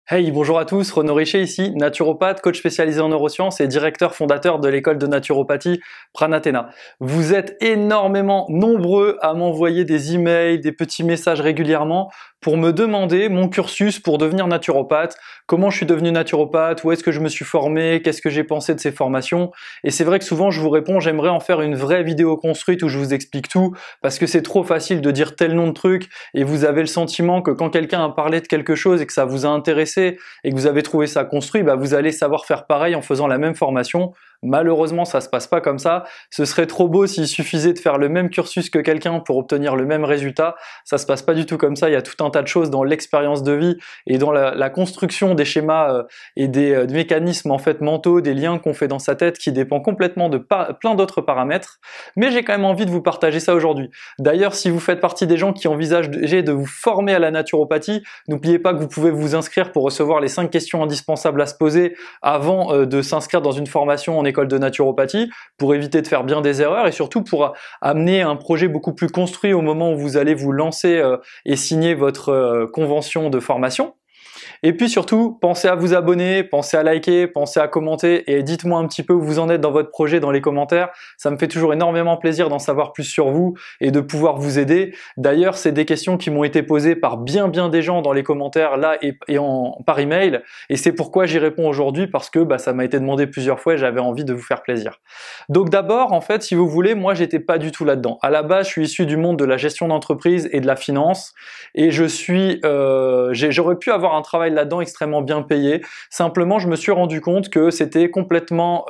Hey, bonjour à tous, Renaud Richer ici, naturopathe, coach spécialisé en neurosciences et directeur fondateur de l'école de naturopathie Pranathéna. Vous êtes énormément nombreux à m'envoyer des emails, des petits messages régulièrement pour me demander mon cursus pour devenir naturopathe, comment je suis devenu naturopathe, où est-ce que je me suis formé, qu'est-ce que j'ai pensé de ces formations. Et c'est vrai que souvent je vous réponds, j'aimerais en faire une vraie vidéo construite où je vous explique tout, parce que c'est trop facile de dire tel nom de truc et vous avez le sentiment que quand quelqu'un a parlé de quelque chose et que ça vous a intéressé et que vous avez trouvé ça construit, vous allez savoir faire pareil en faisant la même formation. Malheureusement, ça se passe pas comme ça. Ce serait trop beau s'il suffisait de faire le même cursus que quelqu'un pour obtenir le même résultat. Ça se passe pas du tout comme ça. Il y a tout un tas de choses dans l'expérience de vie et dans la construction des schémas et des mécanismes en fait mentaux, des liens qu'on fait dans sa tête qui dépend complètement de plein d'autres paramètres. Mais j'ai quand même envie de vous partager ça aujourd'hui. D'ailleurs, si vous faites partie des gens qui envisagent de vous former à la naturopathie, n'oubliez pas que vous pouvez vous inscrire pour recevoir les 5 questions indispensables à se poser avant de s'inscrire dans une formation en école de naturopathie, pour éviter de faire bien des erreurs et surtout pour amener un projet beaucoup plus construit au moment où vous allez vous lancer et signer votre convention de formation. Et puis surtout, pensez à vous abonner, pensez à liker, pensez à commenter et dites-moi un petit peu où vous en êtes dans votre projet dans les commentaires. Ça me fait toujours énormément plaisir d'en savoir plus sur vous et de pouvoir vous aider. D'ailleurs, c'est des questions qui m'ont été posées par bien des gens dans les commentaires là et par email, et c'est pourquoi j'y réponds aujourd'hui, parce que ça m'a été demandé plusieurs fois et j'avais envie de vous faire plaisir. Donc d'abord, en fait, si vous voulez, moi j'étais pas du tout là-dedans. À la base, je suis issu du monde de la gestion d'entreprise et de la finance, et j'aurais pu avoir un travail là-dedans extrêmement bien payé. Simplement, je me suis rendu compte que c'était complètement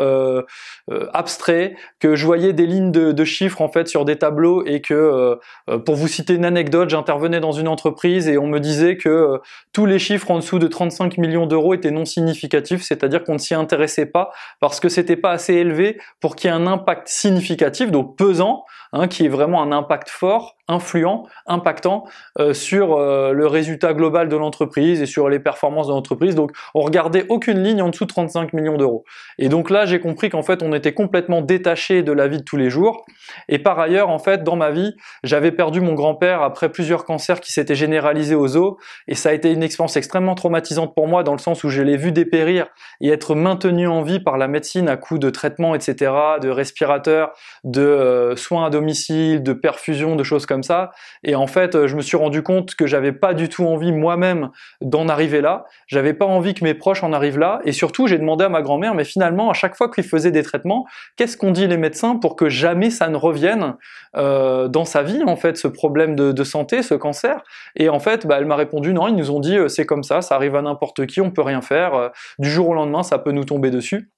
abstrait, que je voyais des lignes de chiffres en fait sur des tableaux et que, pour vous citer une anecdote, j'intervenais dans une entreprise et on me disait que tous les chiffres en dessous de 35 millions d'euros étaient non significatifs, c'est-à-dire qu'on ne s'y intéressait pas parce que c'était pas assez élevé pour qu'il y ait un impact significatif, donc pesant, qui est vraiment un impact fort, influent, impactant sur le résultat global de l'entreprise et sur les performances de l'entreprise. Donc on regardait aucune ligne en dessous de 35 millions d'euros. Et donc là j'ai compris qu'en fait on était complètement détaché de la vie de tous les jours. Et par ailleurs en fait dans ma vie j'avais perdu mon grand-père après plusieurs cancers qui s'étaient généralisés aux os, et ça a été une expérience extrêmement traumatisante pour moi dans le sens où je l'ai vu dépérir et être maintenu en vie par la médecine à coups de traitements, etc., de respirateurs, de soins à domicile, de perfusion, de choses comme ça. Et en fait je me suis rendu compte que j'avais pas du tout envie moi-même d'en arriver là, j'avais pas envie que mes proches en arrivent là, et surtout j'ai demandé à ma grand-mère, mais finalement à chaque fois qu'il faisait des traitements, qu'est-ce qu'on dit les médecins pour que jamais ça ne revienne dans sa vie en fait, ce problème de santé, ce cancer. Et en fait elle m'a répondu non, ils nous ont dit c'est comme ça arrive à n'importe qui, on peut rien faire, du jour au lendemain ça peut nous tomber dessus.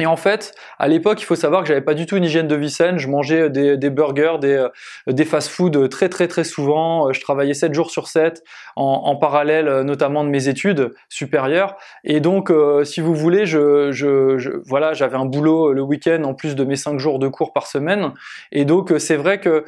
Et en fait, à l'époque, il faut savoir que j'avais pas du tout une hygiène de vie saine. Je mangeais des burgers, des fast-food très souvent. Je travaillais 7 jours sur 7 en parallèle, notamment de mes études supérieures. Et donc, si vous voulez, voilà, j'avais un boulot le week-end en plus de mes 5 jours de cours par semaine. Et donc, c'est vrai que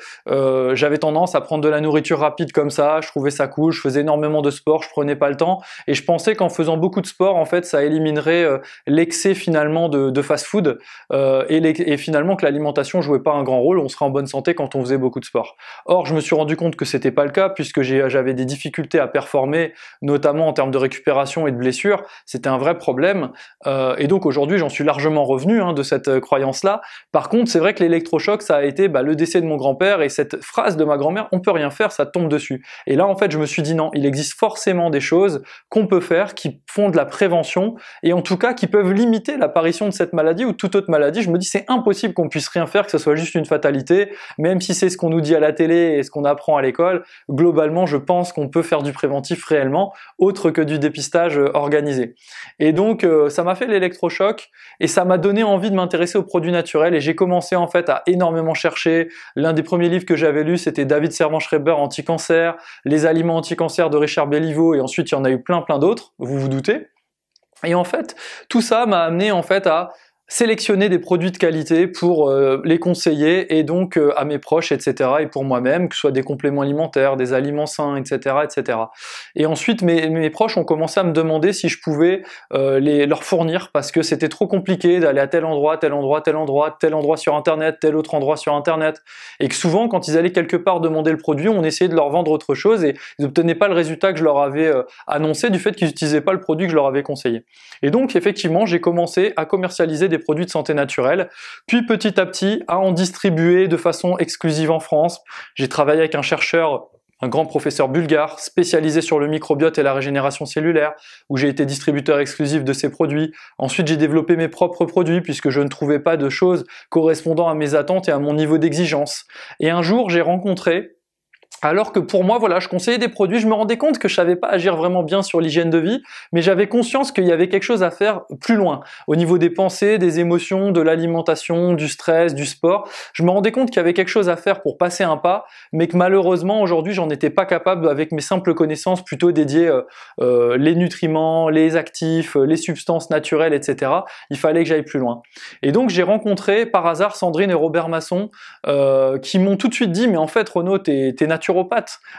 j'avais tendance à prendre de la nourriture rapide comme ça. Je trouvais ça cool. Je faisais énormément de sport. Je prenais pas le temps. Et je pensais qu'en faisant beaucoup de sport, en fait, ça éliminerait l'excès finalement de fast-food et finalement que l'alimentation jouait pas un grand rôle, on serait en bonne santé quand on faisait beaucoup de sport. Or, je me suis rendu compte que c'était pas le cas puisque j'avais des difficultés à performer, notamment en termes de récupération et de blessures. C'était un vrai problème et donc aujourd'hui j'en suis largement revenu de cette croyance-là. Par contre, c'est vrai que l'électrochoc, ça a été le décès de mon grand-père et cette phrase de ma grand-mère, on peut rien faire, ça tombe dessus. Et là en fait je me suis dit non, il existe forcément des choses qu'on peut faire qui font de la prévention et en tout cas qui peuvent limiter l'apparition de cette maladie ou toute autre maladie. Je me dis c'est impossible qu'on puisse rien faire, que ce soit juste une fatalité, même si c'est ce qu'on nous dit à la télé et ce qu'on apprend à l'école. Globalement, je pense qu'on peut faire du préventif réellement, autre que du dépistage organisé. Et donc ça m'a fait l'électrochoc et ça m'a donné envie de m'intéresser aux produits naturels, et j'ai commencé en fait à énormément chercher. L'un des premiers livres que j'avais lu, c'était David Servan-Schreiber, Anti-cancer, Les aliments anti-cancer de Richard Béliveau, et ensuite il y en a eu plein d'autres, vous vous doutez. Et en fait, tout ça m'a amené en fait à sélectionner des produits de qualité pour les conseiller et donc à mes proches, etc. et pour moi-même, que ce soit des compléments alimentaires, des aliments sains, etc. etc. Et ensuite, mes proches ont commencé à me demander si je pouvais leur fournir parce que c'était trop compliqué d'aller à tel endroit, tel endroit, tel endroit, tel endroit sur Internet, tel autre endroit sur Internet. Et que souvent, quand ils allaient quelque part demander le produit, on essayait de leur vendre autre chose et ils n'obtenaient pas le résultat que je leur avais annoncé du fait qu'ils n'utilisaient pas le produit que je leur avais conseillé. Et donc, effectivement, j'ai commencé à commercialiser des produits de santé naturelle, puis petit à petit à en distribuer de façon exclusive en France. J'ai travaillé avec un chercheur, un grand professeur bulgare spécialisé sur le microbiote et la régénération cellulaire, où j'ai été distributeur exclusif de ces produits. Ensuite, j'ai développé mes propres produits puisque je ne trouvais pas de choses correspondant à mes attentes et à mon niveau d'exigence. Et un jour, j'ai rencontré, alors que pour moi, voilà, je conseillais des produits, je me rendais compte que je savais pas agir vraiment bien sur l'hygiène de vie, mais j'avais conscience qu'il y avait quelque chose à faire plus loin, au niveau des pensées, des émotions, de l'alimentation, du stress, du sport. Je me rendais compte qu'il y avait quelque chose à faire pour passer un pas, mais que malheureusement, aujourd'hui, j'en étais pas capable avec mes simples connaissances plutôt dédiées les nutriments, les actifs, les substances naturelles, etc. Il fallait que j'aille plus loin. Et donc, j'ai rencontré par hasard Sandrine et Robert Masson, qui m'ont tout de suite dit, mais en fait, Renaud, t'es naturopathe.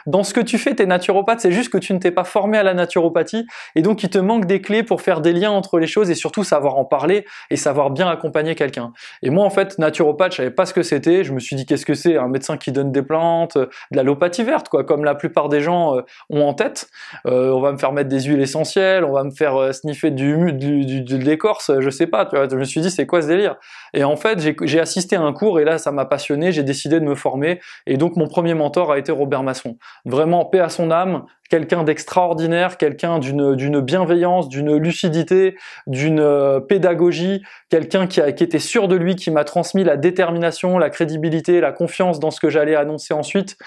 Dans ce que tu fais, t'es naturopathe, c'est juste que tu ne t'es pas formé à la naturopathie et donc il te manque des clés pour faire des liens entre les choses et surtout savoir en parler et savoir bien accompagner quelqu'un. Et moi en fait, naturopathe, je savais pas ce que c'était, je me suis dit qu'est-ce que c'est, un médecin qui donne des plantes, de l'allopathie verte quoi, comme la plupart des gens ont en tête. On va me faire mettre des huiles essentielles, on va me faire sniffer de l'écorce, je sais pas, tu vois, je me suis dit c'est quoi ce délire? Et en fait, j'ai assisté à un cours et là ça m'a passionné, j'ai décidé de me former et donc mon premier mentor a été Robert Masson. Vraiment, paix à son âme, quelqu'un d'extraordinaire, quelqu'un d'une bienveillance, d'une lucidité, d'une pédagogie, quelqu'un qui était sûr de lui, qui m'a transmis la détermination, la crédibilité, la confiance dans ce que j'allais annoncer ensuite.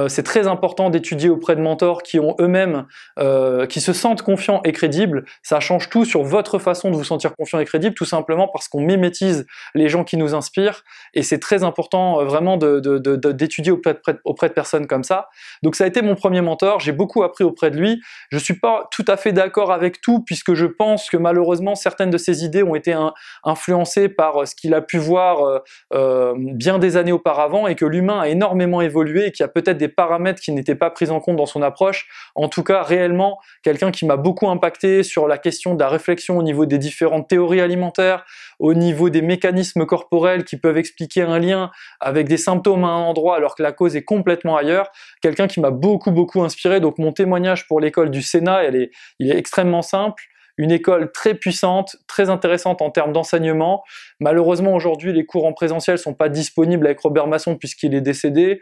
C'est très important d'étudier auprès de mentors qui ont eux-mêmes, qui se sentent confiants et crédibles. Ça change tout sur votre façon de vous sentir confiant et crédible, tout simplement parce qu'on mimétise les gens qui nous inspirent et c'est très important vraiment d'étudier auprès de personnes comme ça. Donc ça a été mon premier mentor, j'ai beaucoup appris auprès de lui. Je suis pas tout à fait d'accord avec tout puisque je pense que malheureusement certaines de ses idées ont été influencées par ce qu'il a pu voir bien des années auparavant et que l'humain a énormément évolué et qu'il y a peut-être des paramètres qui n'étaient pas pris en compte dans son approche. En tout cas, réellement, quelqu'un qui m'a beaucoup impacté sur la question de la réflexion au niveau des différentes théories alimentaires, au niveau des mécanismes corporels qui peuvent expliquer un lien avec des symptômes à un endroit alors que la cause est complètement ailleurs. Quelqu'un qui m'a beaucoup inspiré. Donc mon témoignage pour l'école du Sénat, il est extrêmement simple. Une école très puissante, très intéressante en termes d'enseignement. Malheureusement, aujourd'hui, les cours en présentiel sont pas disponibles avec Robert Masson puisqu'il est décédé.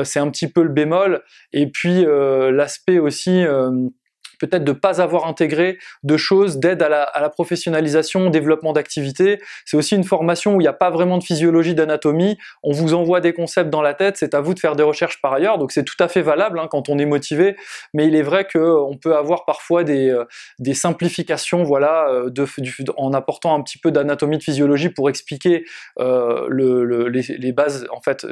C'est un petit peu le bémol. Et puis, l'aspect aussi... peut-être de pas avoir intégré de choses d'aide à la professionnalisation, au développement d'activités. C'est aussi une formation où il n'y a pas vraiment de physiologie, d'anatomie. On vous envoie des concepts dans la tête, c'est à vous de faire des recherches par ailleurs. Donc c'est tout à fait valable quand on est motivé. Mais il est vrai qu'on peut avoir parfois des simplifications, voilà, en apportant un petit peu d'anatomie, de physiologie pour expliquer les bases en fait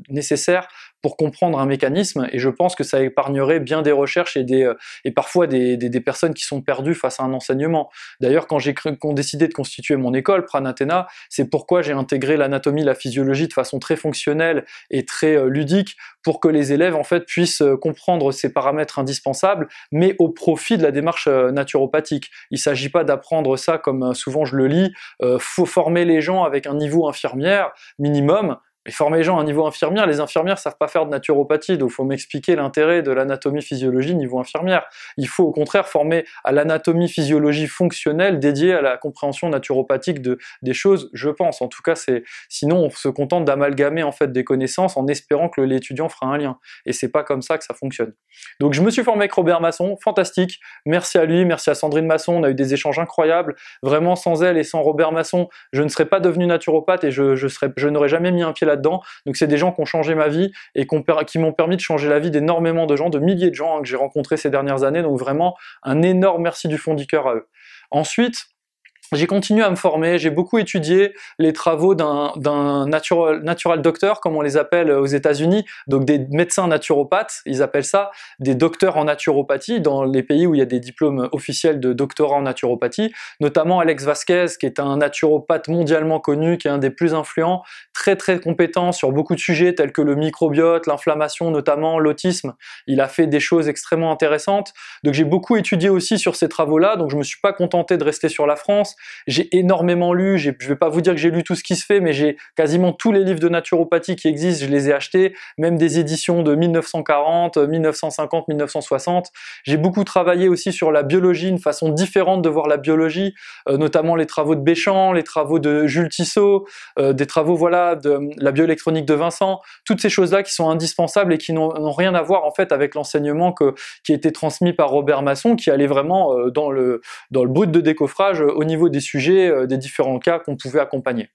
nécessaires pour comprendre un mécanisme. Et je pense que ça épargnerait bien des recherches et parfois des personnes qui sont perdues face à un enseignement. D'ailleurs, quand j'ai décidé de constituer mon école, Pranathéna, c'est pourquoi j'ai intégré l'anatomie, la physiologie de façon très fonctionnelle et très ludique pour que les élèves en fait puissent comprendre ces paramètres indispensables, mais au profit de la démarche naturopathique. Il ne s'agit pas d'apprendre ça comme souvent je le lis, faut former les gens avec un niveau infirmière minimum. Mais former les gens à un niveau infirmière, les infirmières savent pas faire de naturopathie, donc il faut m'expliquer l'intérêt de l'anatomie-physiologie niveau infirmière. Il faut au contraire former à l'anatomie-physiologie fonctionnelle dédiée à la compréhension naturopathique des choses, je pense. En tout cas, sinon on se contente d'amalgamer en fait des connaissances en espérant que l'étudiant fera un lien. Et c'est pas comme ça que ça fonctionne. Donc je me suis formé avec Robert Masson, fantastique. Merci à lui, merci à Sandrine Masson, on a eu des échanges incroyables. Vraiment, sans elle et sans Robert Masson, je ne serais pas devenu naturopathe et je n'aurais jamais mis un pied là-dedans. Donc c'est des gens qui ont changé ma vie et qui m'ont permis de changer la vie d'énormément de gens, de milliers de gens que j'ai rencontrés ces dernières années. Donc vraiment un énorme merci du fond du cœur à eux. Ensuite, j'ai continué à me former, j'ai beaucoup étudié les travaux d'un natural doctor, comme on les appelle aux États-Unis, donc des médecins naturopathes, ils appellent ça des docteurs en naturopathie, dans les pays où il y a des diplômes officiels de doctorat en naturopathie, notamment Alex Vasquez, qui est un naturopathe mondialement connu, qui est un des plus influents, très très compétent sur beaucoup de sujets tels que le microbiote, l'inflammation notamment, l'autisme. Il a fait des choses extrêmement intéressantes, donc j'ai beaucoup étudié aussi sur ces travaux-là, donc je me suis pas contenté de rester sur la France. J'ai énormément lu, je vais pas vous dire que j'ai lu tout ce qui se fait, mais j'ai quasiment tous les livres de naturopathie qui existent, je les ai achetés, même des éditions de 1940, 1950, 1960. J'ai beaucoup travaillé aussi sur la biologie, une façon différente de voir la biologie, notamment les travaux de Béchamp, les travaux de Jules Tissot, des travaux voilà de la bioélectronique de Vincent, toutes ces choses-là qui sont indispensables et qui n'ont rien à voir en fait avec l'enseignement qui a été transmis par Robert Masson, qui allait vraiment dans le brut de décoffrage au niveau des sujets, des différents cas qu'on pouvait accompagner.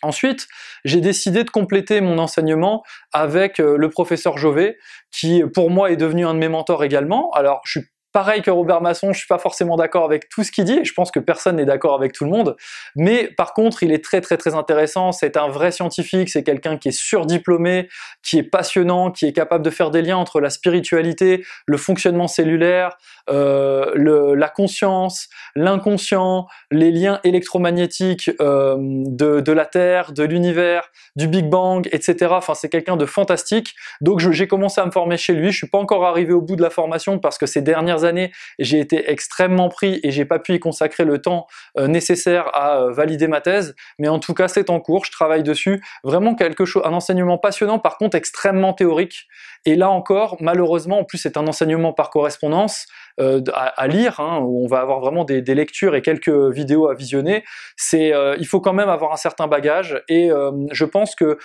Ensuite, j'ai décidé de compléter mon enseignement avec le professeur Jovet, qui pour moi est devenu un de mes mentors également. Alors, je suis pareil que Robert Masson, je suis pas forcément d'accord avec tout ce qu'il dit, et je pense que personne n'est d'accord avec tout le monde, mais par contre, il est très très très intéressant, c'est un vrai scientifique, c'est quelqu'un qui est surdiplômé, qui est passionnant, qui est capable de faire des liens entre la spiritualité, le fonctionnement cellulaire, la conscience, l'inconscient, les liens électromagnétiques de la Terre, de l'univers, du Big Bang, etc. Enfin, c'est quelqu'un de fantastique, donc j'ai commencé à me former chez lui, je suis pas encore arrivé au bout de la formation parce que ces dernières années, j'ai été extrêmement pris et j'ai pas pu y consacrer le temps nécessaire à valider ma thèse, mais en tout cas c'est en cours, je travaille dessus, vraiment quelque chose, un enseignement passionnant, par contre extrêmement théorique, et là encore, malheureusement, en plus c'est un enseignement par correspondance, à lire, hein, où on va avoir vraiment des lectures et quelques vidéos à visionner, il faut quand même avoir un certain bagage, et je pense que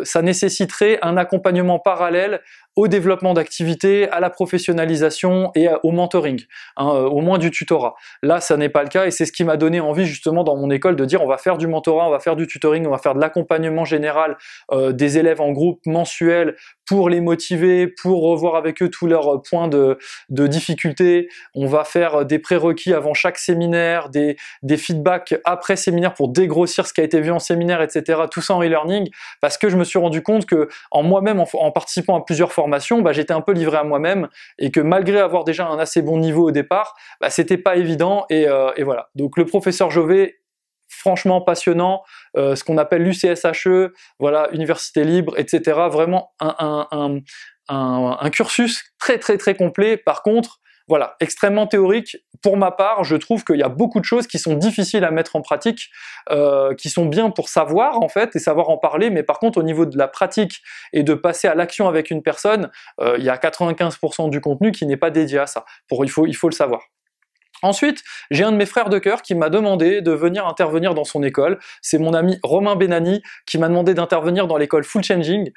ça nécessiterait un accompagnement parallèle au développement d'activités, à la professionnalisation et au mentoring, hein, au moins du tutorat. Là, ça n'est pas le cas, et c'est ce qui m'a donné envie justement dans mon école de dire on va faire du mentorat, on va faire du tutoring, on va faire de l'accompagnement général des élèves en groupe mensuel pour les motiver, pour revoir avec eux tous leurs points de difficulté. On va faire des prérequis avant chaque séminaire, des feedbacks après séminaire pour dégrossir ce qui a été vu en séminaire, etc. Tout ça en e-learning, parce que je me suis rendu compte que en moi-même, en participant à plusieurs formations, j'étais un peu livré à moi-même, et que malgré avoir déjà un assez bon niveau au départ, c'était pas évident, et voilà. Donc le professeur Jovet, franchement passionnant, ce qu'on appelle l'UCSHE, voilà, Université Libre, etc. Vraiment un cursus très très très complet. Par contre, voilà, extrêmement théorique. Pour ma part, je trouve qu'il y a beaucoup de choses qui sont difficiles à mettre en pratique, qui sont bien pour savoir en fait, et savoir en parler, mais par contre au niveau de la pratique et de passer à l'action avec une personne, il y a 95% du contenu qui n'est pas dédié à ça. Il faut le savoir. Ensuite, j'ai un de mes frères de cœur qui m'a demandé de venir intervenir dans son école. C'est mon ami Romain Benani qui m'a demandé d'intervenir dans l'école Full Changing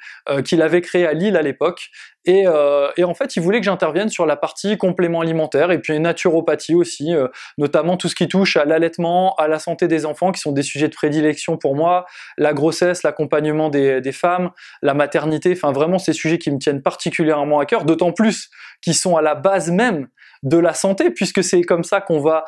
qu'il avait créée à Lille à l'époque. Et en fait, il voulait que j'intervienne sur la partie complément alimentaire et puis naturopathie aussi, notamment tout ce qui touche à l'allaitement, à la santé des enfants, qui sont des sujets de prédilection pour moi, la grossesse, l'accompagnement des femmes, la maternité, enfin vraiment ces sujets qui me tiennent particulièrement à cœur, d'autant plus qu'ils sont à la base même de la santé, puisque c'est comme ça qu'on va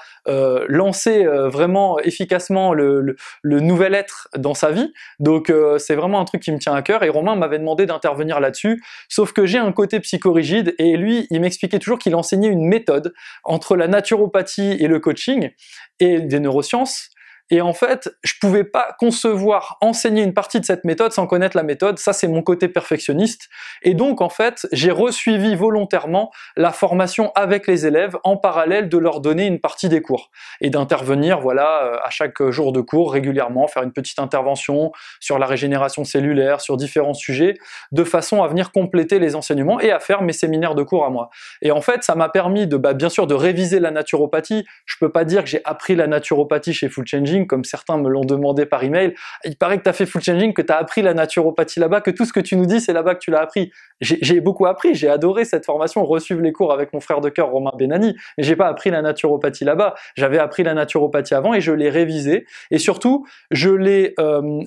lancer vraiment efficacement le nouvel être dans sa vie. Donc c'est vraiment un truc qui me tient à cœur, et Romain m'avait demandé d'intervenir là-dessus, sauf que j'ai un côté psychorigide, et lui, il m'expliquait toujours qu'il enseignait une méthode entre la naturopathie et le coaching, et des neurosciences. Et en fait, je pouvais pas concevoir enseigner une partie de cette méthode sans connaître la méthode, ça c'est mon côté perfectionniste. Et donc en fait, j'ai resuivi volontairement la formation avec les élèves en parallèle de leur donner une partie des cours. Et d'intervenir, voilà, à chaque jour de cours régulièrement, faire une petite intervention sur la régénération cellulaire, sur différents sujets, de façon à venir compléter les enseignements et à faire mes séminaires de cours à moi. Et en fait, ça m'a permis de, bien sûr, de réviser la naturopathie. Je peux pas dire que j'ai appris la naturopathie chez Full Changing, comme certains me l'ont demandé par email. Il paraît que tu as fait Full Changing, que tu as appris la naturopathie là-bas, que tout ce que tu nous dis, c'est là-bas que tu l'as appris. J'ai beaucoup appris, j'ai adoré cette formation, reçu les cours avec mon frère de cœur Romain Benani, mais j'ai pas appris la naturopathie là-bas. J'avais appris la naturopathie avant et je l'ai révisé, et surtout, je l'ai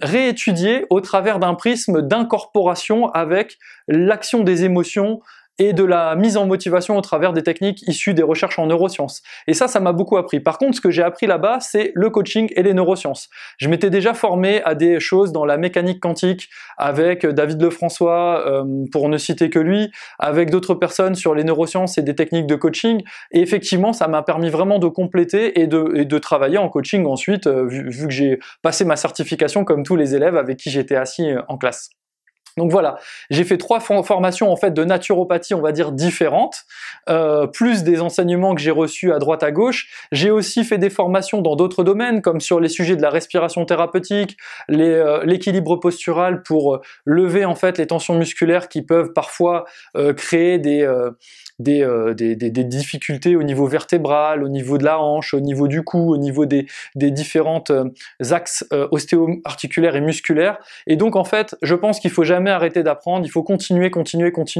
réétudié au travers d'un prisme d'incorporation avec l'action des émotions et de la mise en motivation au travers des techniques issues des recherches en neurosciences. Et ça m'a beaucoup appris. Par contre, ce que j'ai appris là-bas, c'est le coaching et les neurosciences. Je m'étais déjà formé à des choses dans la mécanique quantique avec David Lefrançois, pour ne citer que lui, avec d'autres personnes sur les neurosciences et des techniques de coaching. Et effectivement, ça m'a permis vraiment de compléter et de travailler en coaching ensuite, vu que j'ai passé ma certification comme tous les élèves avec qui j'étais assis en classe. Donc voilà, j'ai fait 3 formations en fait de naturopathie, on va dire différentes, plus des enseignements que j'ai reçus à droite à gauche. J'ai aussi fait des formations dans d'autres domaines, comme sur les sujets de la respiration thérapeutique, l'équilibre postural pour lever en fait les tensions musculaires qui peuvent parfois créer des difficultés au niveau vertébral, au niveau de la hanche, au niveau du cou, au niveau des différentes axes ostéo-articulaires et musculaires. Et donc en fait, je pense qu'il faut jamais arrêter d'apprendre, il faut continuer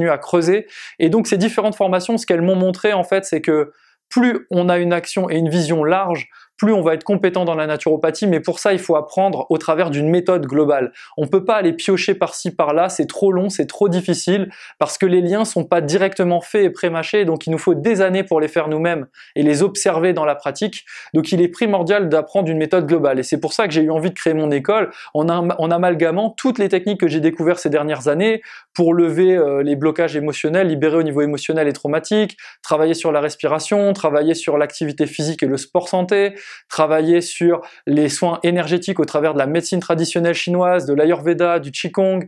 à creuser. Et donc ces différentes formations, ce qu'elles m'ont montré en fait, c'est que plus on a une action et une vision large, plus on va être compétent dans la naturopathie, mais pour ça, il faut apprendre au travers d'une méthode globale. On peut pas aller piocher par-ci, par-là, c'est trop long, c'est trop difficile, parce que les liens sont pas directement faits et pré-mâchés, donc il nous faut des années pour les faire nous-mêmes et les observer dans la pratique. Donc il est primordial d'apprendre une méthode globale, et c'est pour ça que j'ai eu envie de créer mon école, en amalgamant toutes les techniques que j'ai découvertes ces dernières années, pour lever les blocages émotionnels, libérer au niveau émotionnel et traumatique, travailler sur la respiration, travailler sur l'activité physique et le sport santé, travailler sur les soins énergétiques au travers de la médecine traditionnelle chinoise, de l'Ayurveda, du Qigong,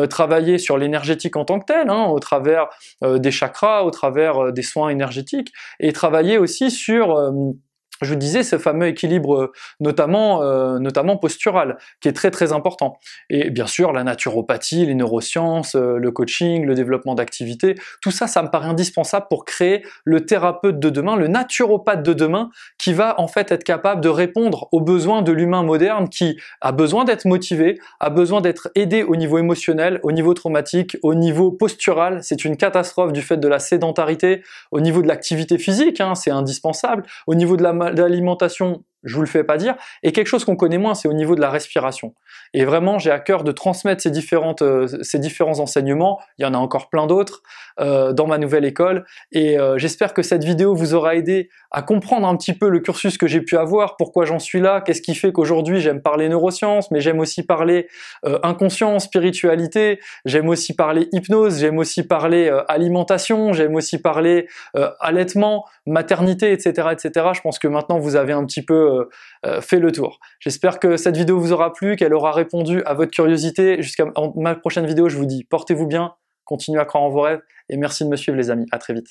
travailler sur l'énergétique en tant que telle, au travers des chakras, au travers des soins énergétiques, et travailler aussi sur je vous disais, ce fameux équilibre notamment postural, qui est très très important. Et bien sûr, la naturopathie, les neurosciences, le coaching, le développement d'activités, tout ça, ça me paraît indispensable pour créer le thérapeute de demain, le naturopathe de demain, qui va en fait être capable de répondre aux besoins de l'humain moderne qui a besoin d'être motivé, a besoin d'être aidé au niveau émotionnel, au niveau traumatique, au niveau postural. C'est une catastrophe du fait de la sédentarité, au niveau de l'activité physique, c'est indispensable, au niveau de l'alimentation, je vous le fais pas dire, et quelque chose qu'on connaît moins, c'est au niveau de la respiration. Et vraiment, j'ai à cœur de transmettre ces différents enseignements, il y en a encore plein d'autres, dans ma nouvelle école, et j'espère que cette vidéo vous aura aidé à comprendre un petit peu le cursus que j'ai pu avoir, pourquoi j'en suis là, qu'est-ce qui fait qu'aujourd'hui j'aime parler neurosciences, mais j'aime aussi parler inconscient, spiritualité, j'aime aussi parler hypnose, j'aime aussi parler alimentation, j'aime aussi parler allaitement, maternité, etc., etc. Je pense que maintenant vous avez un petit peu fait le tour. J'espère que cette vidéo vous aura plu, qu'elle aura répondu à votre curiosité. Jusqu'à ma prochaine vidéo, je vous dis portez-vous bien, continuez à croire en vos rêves, et merci de me suivre les amis. À très vite.